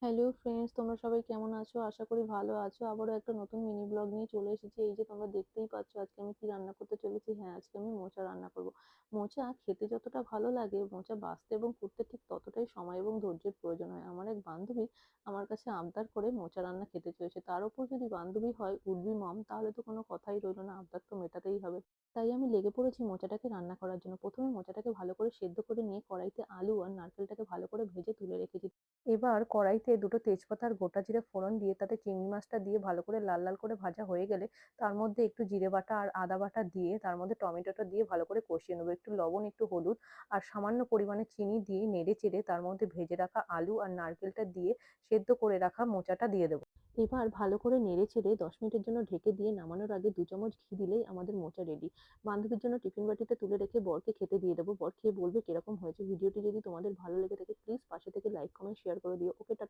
Hello friends, তোমরা সবাই কেমন আছো? আশা করি ভালো আছো। আবারও একটা নতুন মিনি ব্লগ নিয়ে চলে এসেছি। এই যে তোমরা দেখতেই পাচ্ছ আজকে আমি কি রান্না করতে চলেছি। হ্যাঁ, আজকে আমি মোচা রান্না করব। মোচা খেতে যতটা ভালো লাগে, মোচা বাছতে এবং করতে ঠিক ততটাই সময় এবং ধৈর্যের প্রয়োজন হয়। আমার এক বান্ধবী আমার কাছে আবদার করে মোচা রান্না খেতে চেয়েছে। তার উপর যদি বান্ধবী হয় উডবি মম, তাহলে তো কোনো কথাই রইলো না, আবদার তো মেটাতেই হবে। তাই আমি লেগে পড়েছি মোচাটাকে রান্না করার জন্য। প্রথমে মোচাটাকে ভালো করে সেদ্ধ করে নিয়ে কড়াইতে আলু আর নারকেলটাকে ভালো করে ভেজে তুলে রেখেছি। এবার কড়াইতে দুটো তেজপাতা আর গোটা জিরে ফোড়ন দিয়ে তাতে চিংড়ি মাছটা দিয়ে ভালো করে লাল লাল করে ভাজা হয়ে গেলে তার মধ্যে একটু জিরে বাটা আর আদা বাটা দিয়ে তার মধ্যে টমেটোটা দিয়ে ভালো করে কষিয়ে নেবো। একটু লবণ, একটু হলুদ আর সামান্য পরিমাণে চিনি দিয়ে নেড়ে চেড়ে তার মধ্যে ভেজে রাখা আলু আর নারকেলটা দিয়ে সেদ্ধ করে রাখা মোচাটা দিয়ে দেবো। এবার ভালো করে নেড়ে চেড়ে 10 মিনিটের জন্য ঢেকে দিয়ে নামানোর আগে 2 চামচ ঘি দিলেই আমাদের মোচা রেডি। বান্ধবীর জন্য টিফিন বাটিতে তুলে রেখে বরকে খেতে দিয়ে দেবো। বর খেয়ে বলবে কিরকম হয়েছে। ভিডিওটি যদি তোমাদের ভালো লেগে থাকে প্লিজ পাশে থেকে লাইক, কমেন্ট, শেয়ার করে দিও। ওকে।